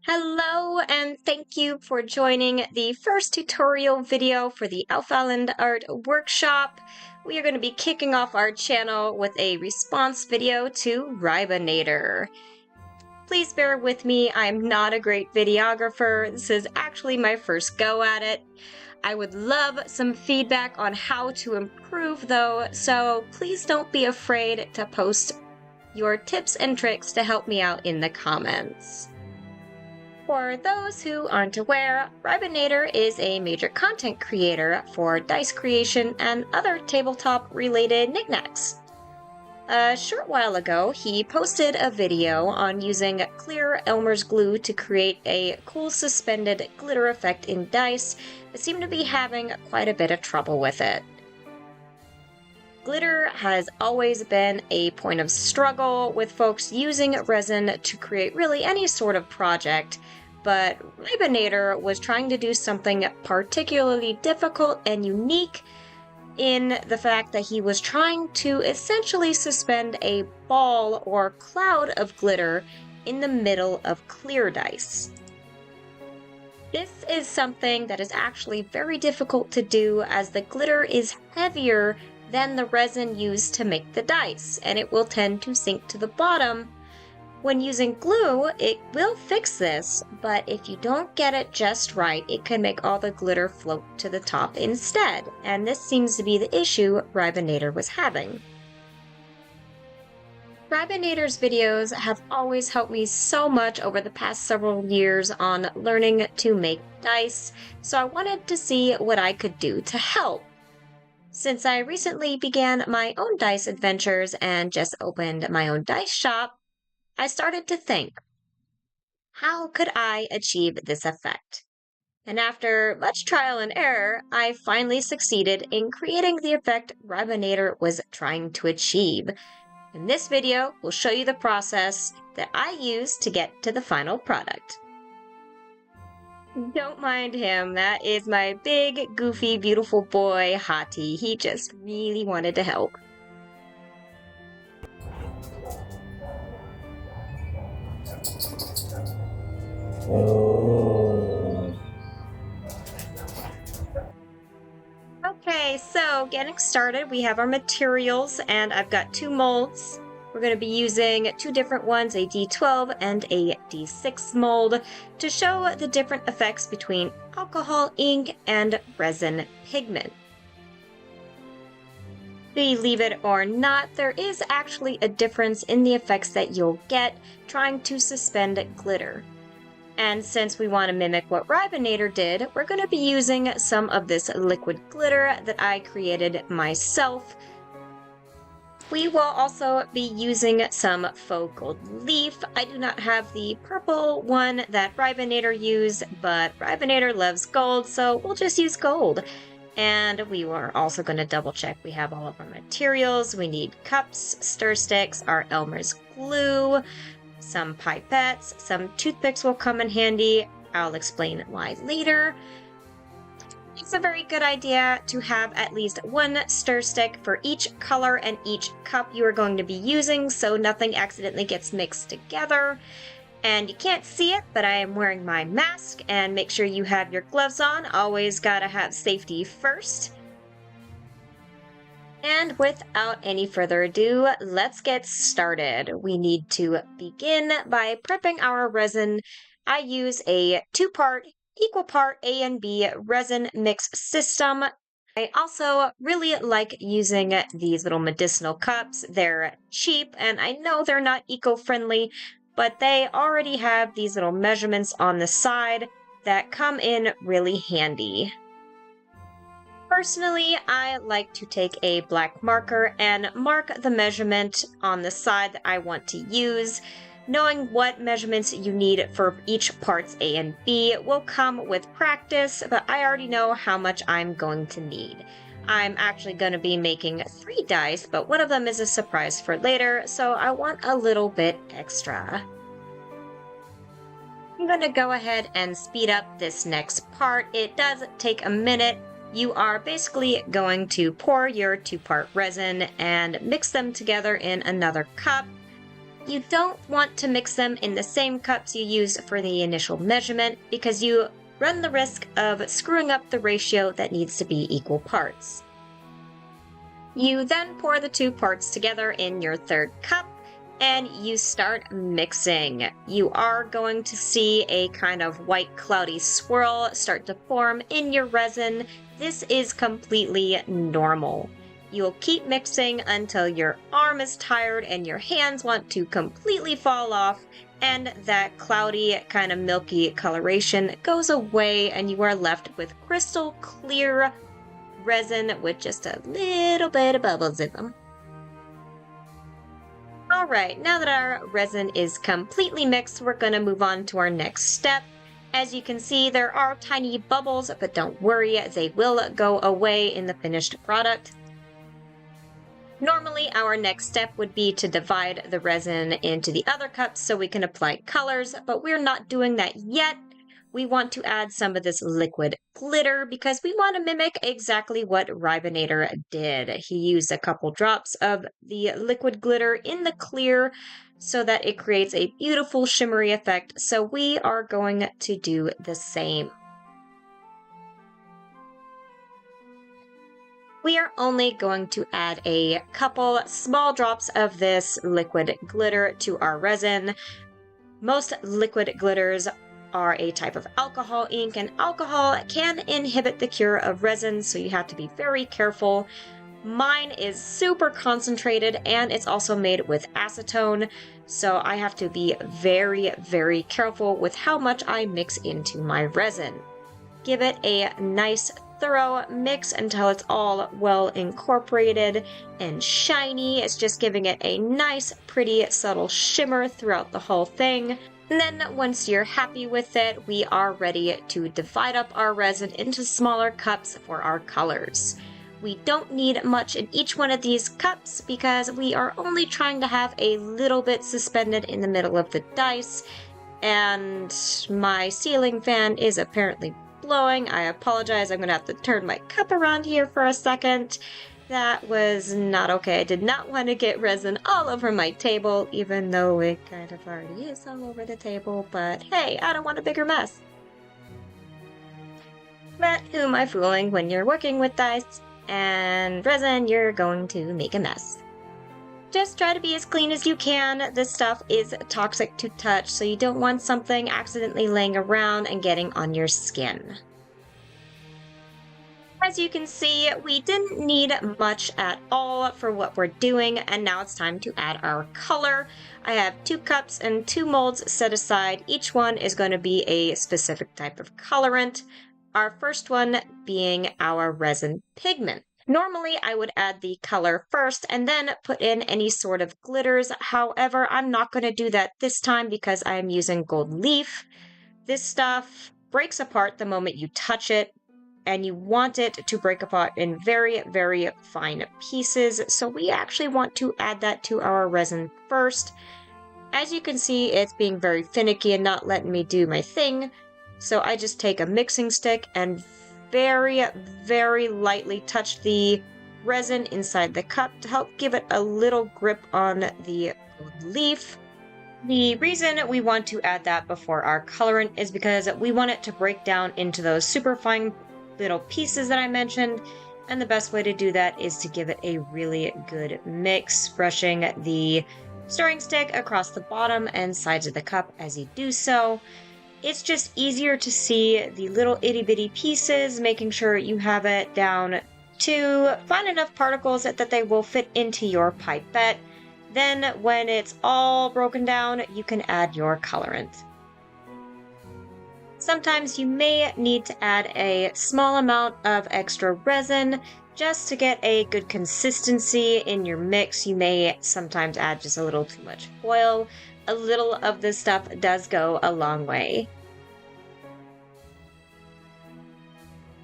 Hello and thank you for joining the first tutorial video for the Elf Island Art Workshop. We are going to be kicking off our channel with a response video to Rybonator. Please bear with me, I am not a great videographer. This is actually my first go at it. I would love some feedback on how to improve though, so please don't be afraid to post your tips and tricks to help me out in the comments. For those who aren't aware, Rybonator is a major content creator for dice creation and other tabletop-related knickknacks. A short while ago, he posted a video on using clear Elmer's glue to create a cool suspended glitter effect in dice, but seemed to be having quite a bit of trouble with it. Glitter has always been a point of struggle with folks using resin to create really any sort of project, but Rybonator was trying to do something particularly difficult and unique in the fact that he was trying to essentially suspend a ball or cloud of glitter in the middle of clear dice. This is something that is actually very difficult to do as the glitter is heavier than the resin used to make the dice, and it will tend to sink to the bottom. When using glue, it will fix this, but if you don't get it just right, it can make all the glitter float to the top instead, and this seems to be the issue Rybonator was having. Rybonator's videos have always helped me so much over the past several years on learning to make dice, so I wanted to see what I could do to help. Since I recently began my own dice adventures and just opened my own dice shop, I started to think, how could I achieve this effect? And after much trial and error, I finally succeeded in creating the effect Rybonator was trying to achieve. And this video will show you the process that I used to get to the final product. Don't mind him, that is my big, goofy, beautiful boy, Hati. He just really wanted to help. Okay, so getting started, we have our materials, and I've got two molds. We're going to be using two different ones, a D12 and a D6 mold, to show the different effects between alcohol ink and resin pigment. Believe it or not, there is actually a difference in the effects that you'll get trying to suspend glitter. And since we want to mimic what Rybonator did, we're going to be using some of this liquid glitter that I created myself. We will also be using some faux gold leaf. I do not have the purple one that Rybonator used, but Rybonator loves gold, so we'll just use gold. And we are also going to double check we have all of our materials. We need cups, stir sticks, our Elmer's glue, some pipettes, some toothpicks will come in handy. I'll explain why later. It's a very good idea to have at least one stir stick for each color and each cup you are going to be using so nothing accidentally gets mixed together. And you can't see it, but I am wearing my mask, and make sure you have your gloves on. Always gotta have safety first. And without any further ado, let's get started. We need to begin by prepping our resin. I use a equal part A and B resin mix system. I also really like using these little medicinal cups. They're cheap, and I know they're not eco-friendly, but they already have these little measurements on the side that come in really handy. Personally, I like to take a black marker and mark the measurement on the side that I want to use. Knowing what measurements you need for each parts A and B will come with practice, but I already know how much I'm going to need. I'm actually going to be making 3 dice, but one of them is a surprise for later, so I want a little bit extra. I'm going to go ahead and speed up this next part. It does take a minute. You are basically going to pour your 2-part resin and mix them together in another cup. You don't want to mix them in the same cups you use for the initial measurement because you run the risk of screwing up the ratio that needs to be equal parts. You then pour the 2 parts together in your 3rd cup and you start mixing. You are going to see a kind of white cloudy swirl start to form in your resin. This is completely normal. You'll keep mixing until your arm is tired and your hands want to completely fall off, and that cloudy kind of milky coloration goes away and you are left with crystal clear resin with just a little bit of bubbles in them. Alright, now that our resin is completely mixed, we're going to move on to our next step. As you can see, there are tiny bubbles, but don't worry, they will go away in the finished product. Normally, our next step would be to divide the resin into the other cups so we can apply colors, but we're not doing that yet. We want to add some of this liquid glitter because we want to mimic exactly what Rybonator did. He used a couple drops of the liquid glitter in the clear so that it creates a beautiful shimmery effect, so we are going to do the same. We are only going to add a couple small drops of this liquid glitter to our resin. Most liquid glitters are a type of alcohol ink, and alcohol can inhibit the cure of resin, so you have to be very careful. Mine is super concentrated and it's also made with acetone, so I have to be very, very careful with how much I mix into my resin. Give it a nice thorough mix until it's all well incorporated and shiny. It's just giving it a nice, pretty, subtle shimmer throughout the whole thing. And then once you're happy with it, we are ready to divide up our resin into smaller cups for our colors. We don't need much in each one of these cups because we are only trying to have a little bit suspended in the middle of the dice, and my ceiling fan is apparently blowing. I apologize, I'm gonna have to turn my cup around here for a second. That was not okay. I did not want to get resin all over my table, even though it kind of already is all over the table, but hey, I don't want a bigger mess. But who am I fooling? When you're working with dice and resin, you're going to make a mess. Just try to be as clean as you can. This stuff is toxic to touch, so you don't want something accidentally laying around and getting on your skin. As you can see, we didn't need much at all for what we're doing, and now it's time to add our color. I have 2 cups and 2 molds set aside. Each one is going to be a specific type of colorant. Our first one being our resin pigment. Normally, I would add the color first and then put in any sort of glitters. However, I'm not going to do that this time because I am using gold leaf. This stuff breaks apart the moment you touch it, and you want it to break apart in very, very fine pieces. So we actually want to add that to our resin first. As you can see, it's being very finicky and not letting me do my thing. So I just take a mixing stick and very, very lightly touch the resin inside the cup to help give it a little grip on the leaf. The reason we want to add that before our colorant is because we want it to break down into those super fine little pieces that I mentioned, and the best way to do that is to give it a really good mix, brushing the stirring stick across the bottom and sides of the cup as you do so. It's just easier to see the little itty bitty pieces, making sure you have it down to fine enough particles that they will fit into your pipette. Then when it's all broken down, you can add your colorant. Sometimes you may need to add a small amount of extra resin just to get a good consistency in your mix. You may sometimes add just a little too much oil. A little of this stuff does go a long way.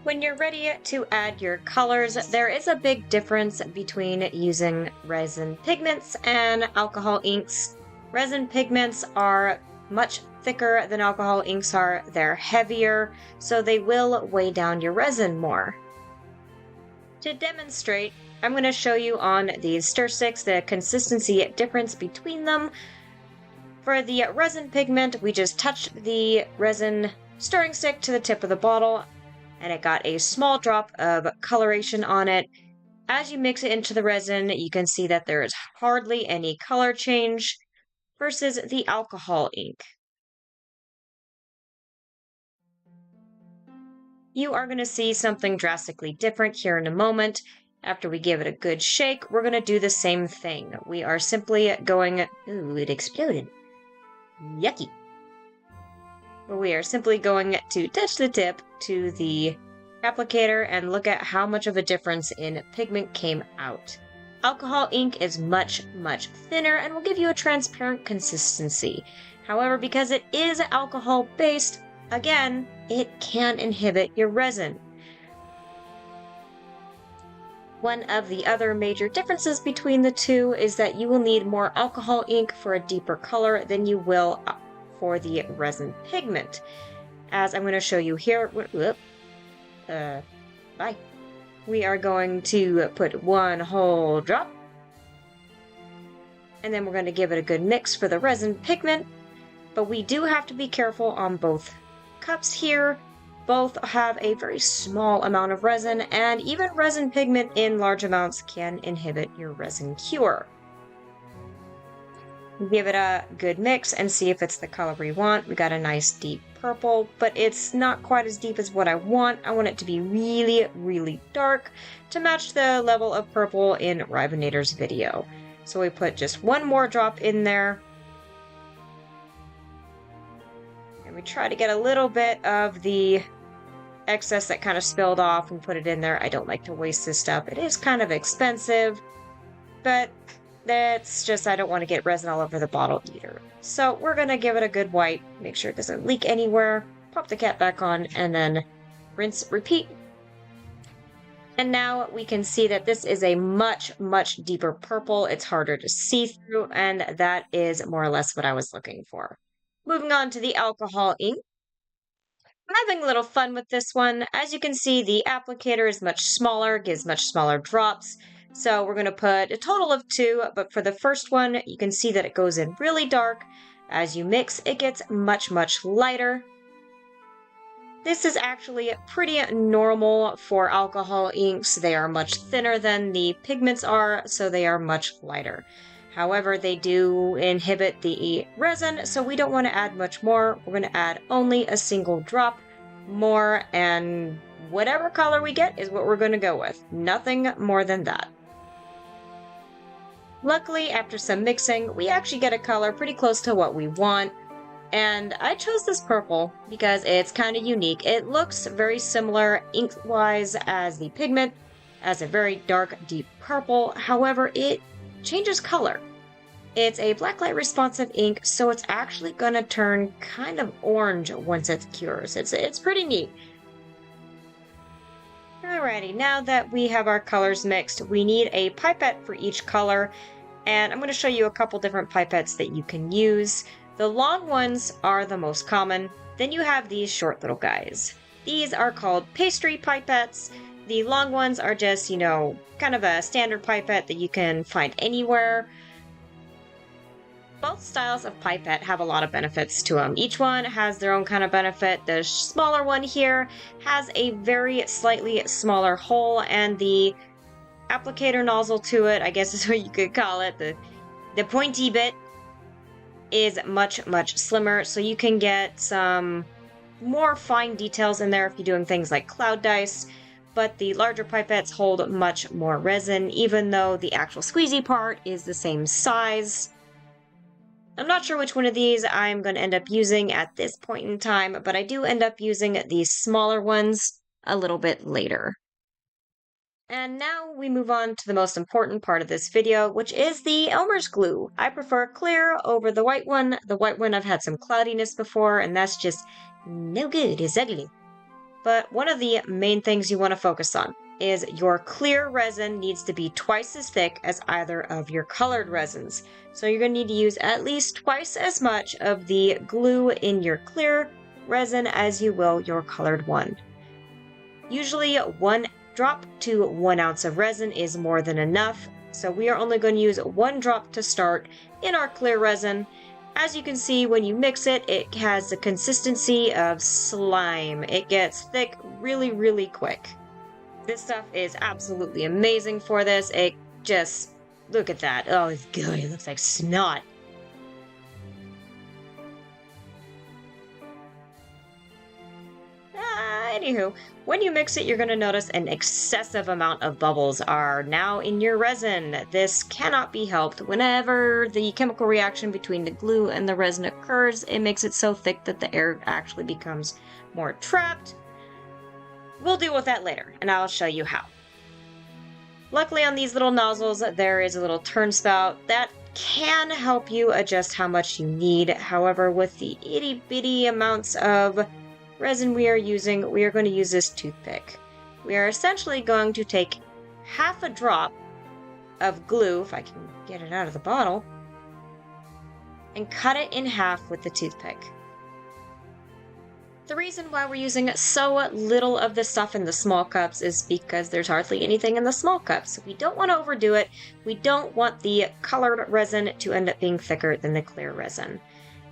When you're ready to add your colors, there is a big difference between using resin pigments and alcohol inks. Resin pigments are much thicker than alcohol inks are. They're heavier, so they will weigh down your resin more. To demonstrate, I'm going to show you on these stir sticks the consistency difference between them. For the resin pigment, we just touched the resin stirring stick to the tip of the bottle, and it got a small drop of coloration on it. As you mix it into the resin, you can see that there is hardly any color change versus the alcohol ink. You are going to see something drastically different here in a moment. After we give it a good shake, we're going to do the same thing. We are simply going... Ooh, it exploded. Yucky. We are simply going to touch the tip to the applicator and look at how much of a difference in pigment came out. Alcohol ink is much, much thinner and will give you a transparent consistency. However, because it is alcohol-based, again, it can inhibit your resin. One of the other major differences between the two is that you will need more alcohol ink for a deeper color than you will for the resin pigment. As I'm going to show you here, bye. We are going to put one whole drop, and then we're going to give it a good mix for the resin pigment, but we do have to be careful on both cups here. Both have a very small amount of resin, and even resin pigment in large amounts can inhibit your resin cure. Give it a good mix and see if it's the color we want. We got a nice deep purple, but it's not quite as deep as what I want. I want it to be really, really dark to match the level of purple in Rybonator's video. So we put just one more drop in there. And we try to get a little bit of the excess that kind of spilled off and put it in there. I don't like to waste this stuff. It is kind of expensive, but that's just, I don't want to get resin all over the bottle either. So we're going to give it a good wipe, make sure it doesn't leak anywhere, pop the cap back on, and then rinse, repeat. And now we can see that this is a much, much deeper purple. It's harder to see through, and that is more or less what I was looking for. Moving on to the alcohol ink. I'm having a little fun with this one. As you can see, the applicator is much smaller, gives much smaller drops. So we're going to put a total of 2, but for the first one, you can see that it goes in really dark. As you mix, it gets much, much lighter. This is actually pretty normal for alcohol inks. They are much thinner than the pigments are, so they are much lighter. However, they do inhibit the resin, so we don't want to add much more. We're going to add only a single drop more, and whatever color we get is what we're going to go with. Nothing more than that. Luckily, after some mixing, we actually get a color pretty close to what we want. And I chose this purple because it's kind of unique. It looks very similar ink-wise as the pigment, as a very dark, deep purple. However, it changes color. It's a blacklight responsive ink, so it's actually going to turn kind of orange once it cures. It's pretty neat. Alrighty, now that we have our colors mixed, we need a pipette for each color, and I'm going to show you a couple different pipettes that you can use. The long ones are the most common, then you have these short little guys. These are called pastry pipettes. The long ones are just, kind of a standard pipette that you can find anywhere. Both styles of pipette have a lot of benefits to them. Each one has their own kind of benefit. The smaller one here has a very slightly smaller hole, and the applicator nozzle to it, I guess is what you could call it, the pointy bit, is much, much slimmer, so you can get some more fine details in there if you're doing things like cloud dice, but the larger pipettes hold much more resin, even though the actual squeezy part is the same size. I'm not sure which one of these I'm going to end up using at this point in time, but I do end up using these smaller ones a little bit later. And now we move on to the most important part of this video, which is the Elmer's glue. I prefer clear over the white one. The white one I've had some cloudiness before, and that's just no good. It's ugly. But one of the main things you want to focus on is your clear resin needs to be twice as thick as either of your colored resins. So you're going to need to use at least twice as much of the glue in your clear resin as you will your colored one. Usually 1 drop to 1 ounce of resin is more than enough, so we are only going to use 1 drop to start in our clear resin. As you can see, when you mix it, it has the consistency of slime. It gets thick really, really quick. This stuff is absolutely amazing for this. It just, look at that. Oh, it's good. It looks like snot. Anywho, when you mix it, you're going to notice an excessive amount of bubbles are now in your resin. This cannot be helped. Whenever the chemical reaction between the glue and the resin occurs, it makes it so thick that the air actually becomes more trapped. We'll deal with that later, and I'll show you how. Luckily on these little nozzles, there is a little turn spout that can help you adjust how much you need. However, with the itty bitty amounts of resin we are using, we are going to use this toothpick. We are essentially going to take half a drop of glue, if I can get it out of the bottle, and cut it in half with the toothpick. The reason why we're using so little of this stuff in the small cups is because there's hardly anything in the small cups. We don't want to overdo it. We don't want the colored resin to end up being thicker than the clear resin.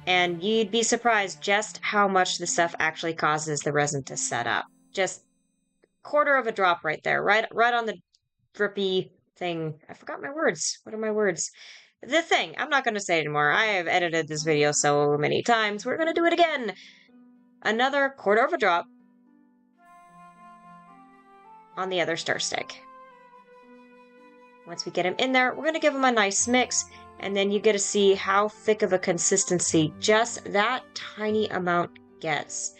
And you'd be surprised just how much the stuff actually causes the resin to set up. Just quarter of a drop right there, right on the drippy thing. I forgot my words. What are my words? The thing. I'm not going to say it anymore. I have edited this video so many times. We're going to do it again. Another quarter of a drop on the other stir stick. Once we get them in there, we're going to give them a nice mix, and then you get to see how thick of a consistency just that tiny amount gets.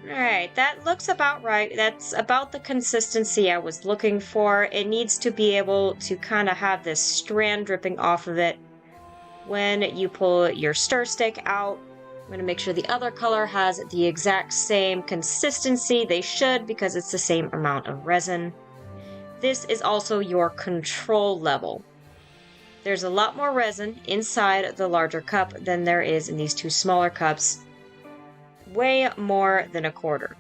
Alright, that looks about right. That's about the consistency I was looking for. It needs to be able to kind of have this strand dripping off of it when you pull your stir stick out. I'm going to make sure the other color has the exact same consistency. They should, because it's the same amount of resin. This is also your control level. There's a lot more resin inside the larger cup than there is in these two smaller cups. Way more than a quarter.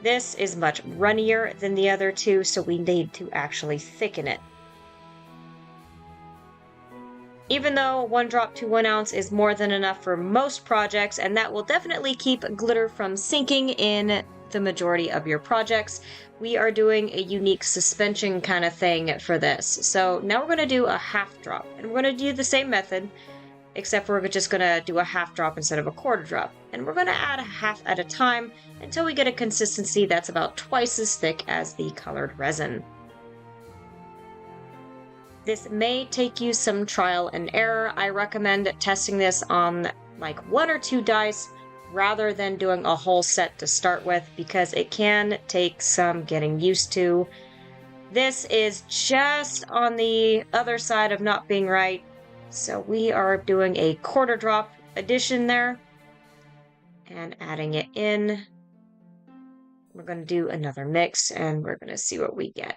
This is much runnier than the other two, so we need to actually thicken it. Even though 1 drop to 1 ounce is more than enough for most projects, and that will definitely keep glitter from sinking in the majority of your projects, we are doing a unique suspension kind of thing for this. So now we're going to do a half drop, and we're going to do the same method, except we're just going to do a half drop instead of a quarter drop. And we're going to add a half at a time until we get a consistency that's about twice as thick as the colored resin. This may take you some trial and error. I recommend testing this on like 1 or 2 dice rather than doing a whole set to start with, because it can take some getting used to. This is just on the other side of not being right, so we are doing a quarter drop addition there and adding it in. We're going to do another mix and we're going to see what we get.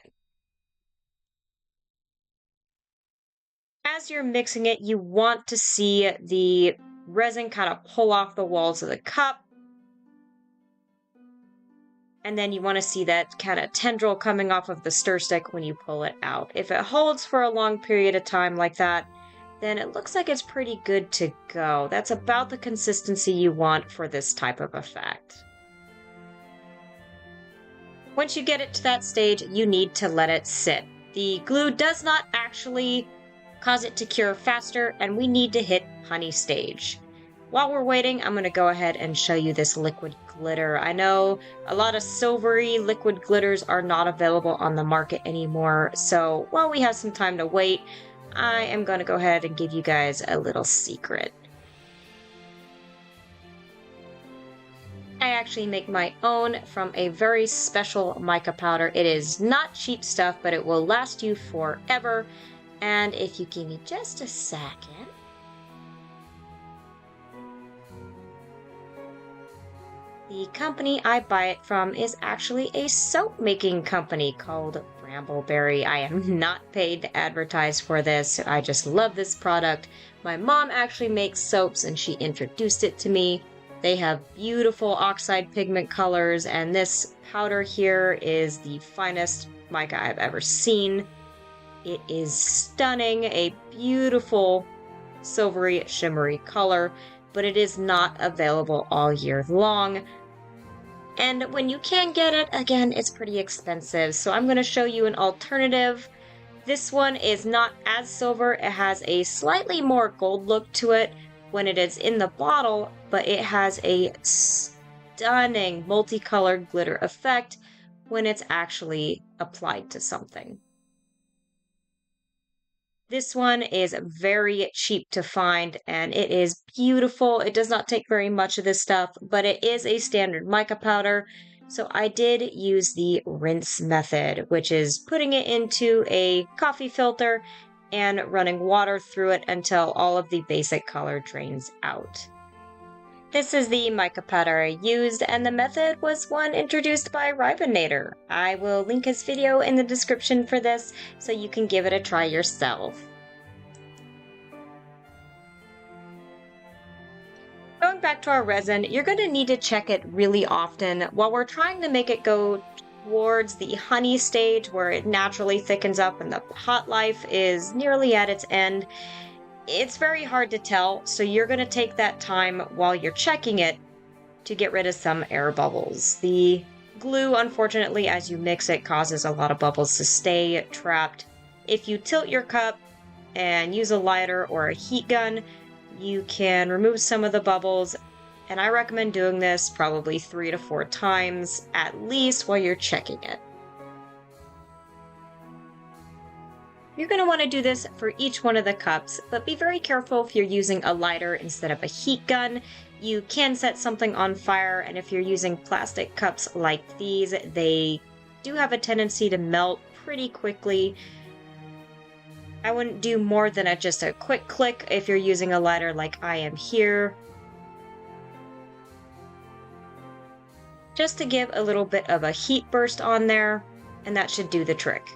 As you're mixing it, you want to see the resin kind of pull off the walls of the cup. And then you want to see that kind of tendril coming off of the stir stick when you pull it out. If it holds for a long period of time like that, then it looks like it's pretty good to go. That's about the consistency you want for this type of effect. Once you get it to that stage, you need to let it sit. The glue does not actually cause it to cure faster, and we need to hit honey stage. While we're waiting, I'm going to go ahead and show you this liquid glitter. I know a lot of silvery liquid glitters are not available on the market anymore, so while we have some time to wait, I am going to go ahead and give you guys a little secret. I actually make my own from a very special mica powder. It is not cheap stuff, but it will last you forever. And if you give me just a second. The company I buy it from is actually a soap making company called Brambleberry. I am not paid to advertise for this. I just love this product. My mom actually makes soaps and she introduced it to me. They have beautiful oxide pigment colors, and this powder here is the finest mica I've ever seen. It is stunning, a beautiful silvery, shimmery color, but it is not available all year long. And when you can get it, again, it's pretty expensive. So I'm going to show you an alternative. This one is not as silver. It has a slightly more gold look to it when it is in the bottle, but it has a stunning multicolored glitter effect when it's actually applied to something. This one is very cheap to find and it is beautiful. It does not take very much of this stuff, but it is a standard mica powder. So I did use the rinse method, which is putting it into a coffee filter and running water through it until all of the basic color drains out. This is the mica powder I used, and the method was one introduced by Rybonator. I will link his video in the description for this, so you can give it a try yourself. Going back to our resin, you're going to need to check it really often while we're trying to make it go towards the honey stage where it naturally thickens up and the hot life is nearly at its end. It's very hard to tell, so you're going to take that time while you're checking it to get rid of some air bubbles. The glue, unfortunately, as you mix it, causes a lot of bubbles to stay trapped. If you tilt your cup and use a lighter or a heat gun, you can remove some of the bubbles, and I recommend doing this probably 3 to 4 times at least while you're checking it. You're going to want to do this for each one of the cups, but be very careful if you're using a lighter instead of a heat gun. You can set something on fire, and if you're using plastic cups like these, they do have a tendency to melt pretty quickly. I wouldn't do more than just a quick click if you're using a lighter like I am here, just to give a little bit of a heat burst on there, and that should do the trick.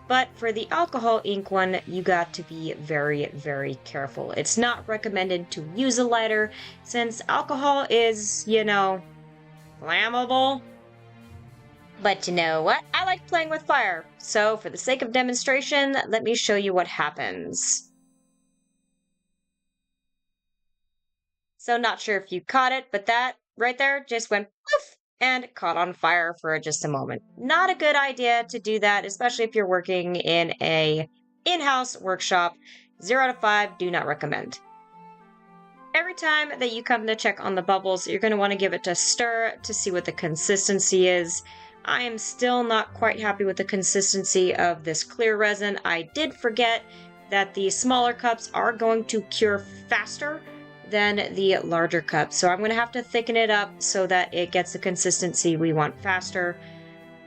But for the alcohol ink one, you got to be very, very careful. It's not recommended to use a lighter since alcohol is, flammable. But you know what? I like playing with fire. So for the sake of demonstration, let me show you what happens. So not sure if you caught it, but that right there just went poof and caught on fire for just a moment. Not a good idea to do that, especially if you're working in a in-house workshop. 0 out of 5, do not recommend. Every time that you come to check on the bubbles, you're going to want to give it a stir to see what the consistency is. I am still not quite happy with the consistency of this clear resin. I did forget that the smaller cups are going to cure faster than the larger cup. So I'm going to have to thicken it up so that it gets the consistency we want faster.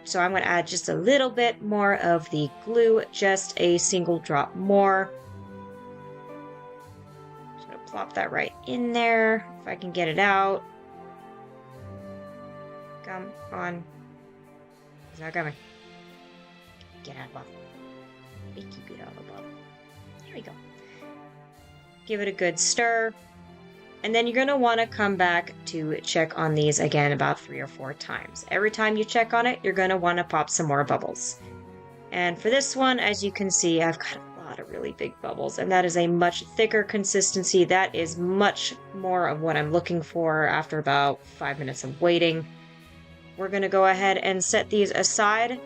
So I'm going to add just a little bit more of the glue, just a single drop more. Just going to plop that right in there, if I can get it out. Come on. It's not coming. Get out of the bottle. Keep it out of the bottle. There we go. Give it a good stir. And then you're going to want to come back to check on these again about 3 or 4 times. Every time you check on it, you're going to want to pop some more bubbles. And for this one, as you can see, I've got a lot of really big bubbles, and that is a much thicker consistency. That is much more of what I'm looking for after about 5 minutes of waiting. We're going to go ahead and set these aside,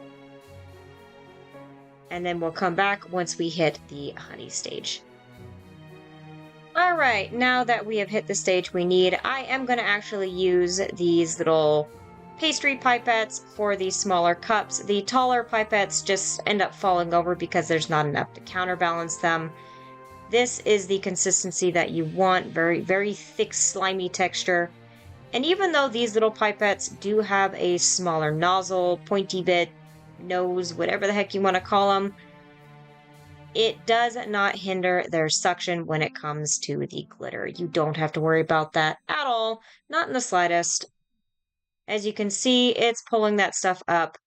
and then we'll come back once we hit the honey stage. Alright, now that we have hit the stage we need, I am going to actually use these little pastry pipettes for these smaller cups. The taller pipettes just end up falling over because there's not enough to counterbalance them. This is the consistency that you want, very, very thick, slimy texture. And even though these little pipettes do have a smaller nozzle, pointy bit, nose, whatever the heck you want to call them, it does not hinder their suction when it comes to the glitter. You don't have to worry about that at all, not in the slightest. As you can see, it's pulling that stuff up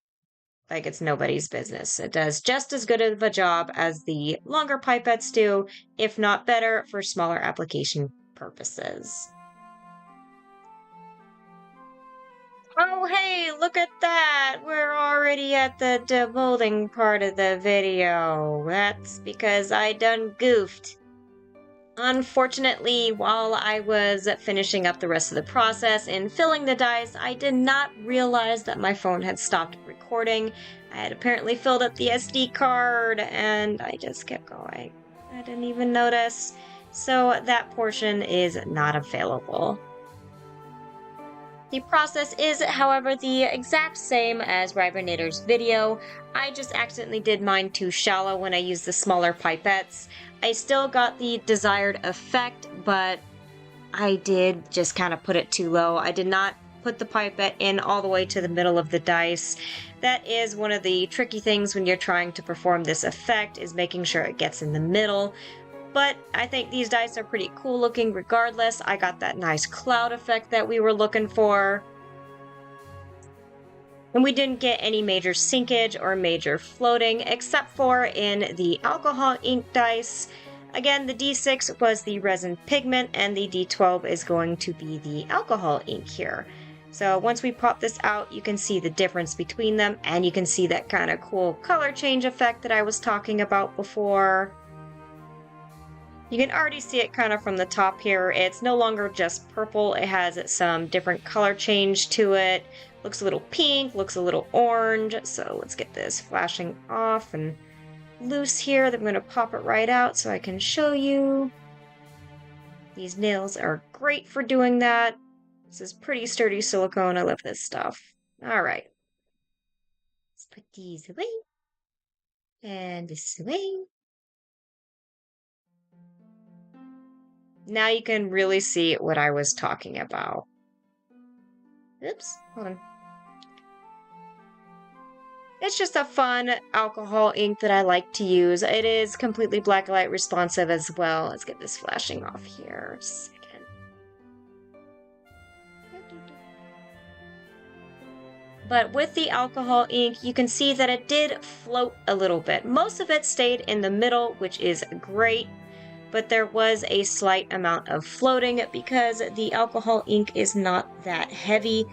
like it's nobody's business. It does just as good of a job as the longer pipettes do, if not better, for smaller application purposes. Oh, hey, look at that! We're already at the demolding part of the video. That's because I done goofed. Unfortunately, while I was finishing up the rest of the process and filling the dice, I did not realize that my phone had stopped recording. I had apparently filled up the SD card, and I just kept going. I didn't even notice. So that portion is not available. The process is, however, the exact same as Rybonator's video. I just accidentally did mine too shallow when I used the smaller pipettes. I still got the desired effect, but I did just kind of put it too low. I did not put the pipette in all the way to the middle of the dice. That is one of the tricky things when you're trying to perform this effect, is making sure it gets in the middle. But I think these dice are pretty cool looking regardless. I got that nice cloud effect that we were looking for. And we didn't get any major sinkage or major floating, except for in the alcohol ink dice. Again, the D6 was the resin pigment, and the D12 is going to be the alcohol ink here. So once we pop this out, you can see the difference between them, and you can see that kind of cool color change effect that I was talking about before. You can already see it kind of from the top here. It's no longer just purple. It has some different color change to it. Looks a little pink, looks a little orange. So let's get this flashing off and loose here. I'm going to pop it right out so I can show you. These nails are great for doing that. This is pretty sturdy silicone. I love this stuff. All right. Let's put these away. And this away. Now you can really see what I was talking about. Oops, hold on. It's just a fun alcohol ink that I like to use. It is completely black light responsive as well. Let's get this flashing off here. A second. But with the alcohol ink, you can see that it did float a little bit. Most of it stayed in the middle, which is great. But there was a slight amount of floating because the alcohol ink is not that heavy.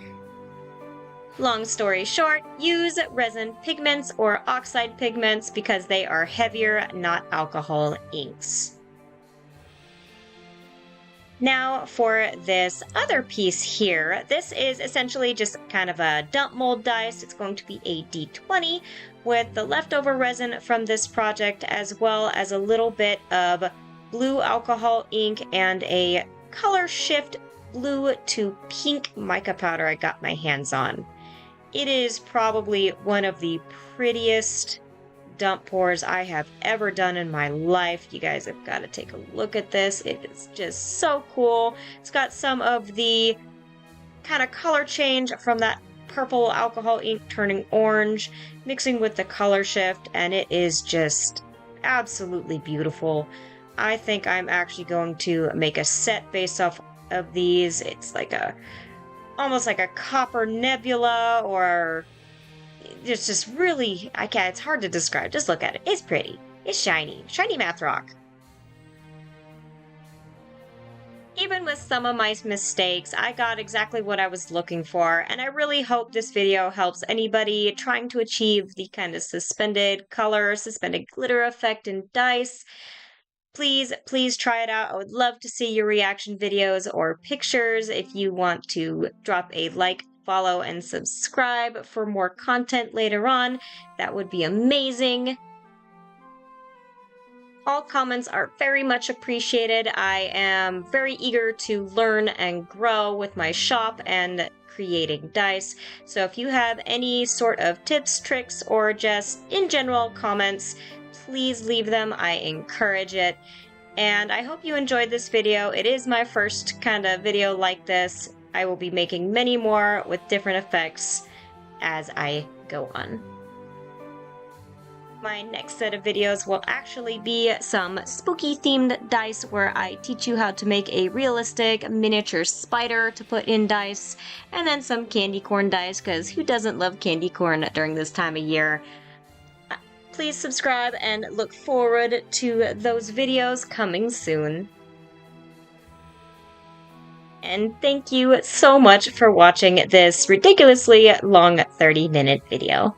Long story short, use resin pigments or oxide pigments because they are heavier, not alcohol inks. Now for this other piece here, this is essentially just kind of a dump mold dice. It's going to be a D20 with the leftover resin from this project, as well as a little bit of blue alcohol ink and a color shift blue to pink mica powder I got my hands on. It is probably one of the prettiest dump pours I have ever done in my life. You guys have got to take a look at this. It is just so cool. It's got some of the kind of color change from that purple alcohol ink turning orange, mixing with the color shift, and it is just absolutely beautiful. I think I'm actually going to make a set based off of these. It's like almost like a copper nebula, or it's just really, it's hard to describe. Just look at it. It's pretty. It's shiny. Shiny math rock. Even with some of my mistakes, I got exactly what I was looking for, and I really hope this video helps anybody trying to achieve the kind of suspended color, suspended glitter effect in dice. Please try it out. I would love to see your reaction videos or pictures. If you want to drop a like, follow, and subscribe for more content later on, that would be amazing. All comments are very much appreciated. I am very eager to learn and grow with my shop and creating dice. So if you have any sort of tips, tricks, or just in general comments, please leave them. I encourage it. And I hope you enjoyed this video. It is my first kind of video like this. I will be making many more with different effects as I go on. My next set of videos will actually be some spooky themed dice where I teach you how to make a realistic miniature spider to put in dice, and then some candy corn dice, because who doesn't love candy corn during this time of year? Please subscribe and look forward to those videos coming soon. And thank you so much for watching this ridiculously long 30-minute video.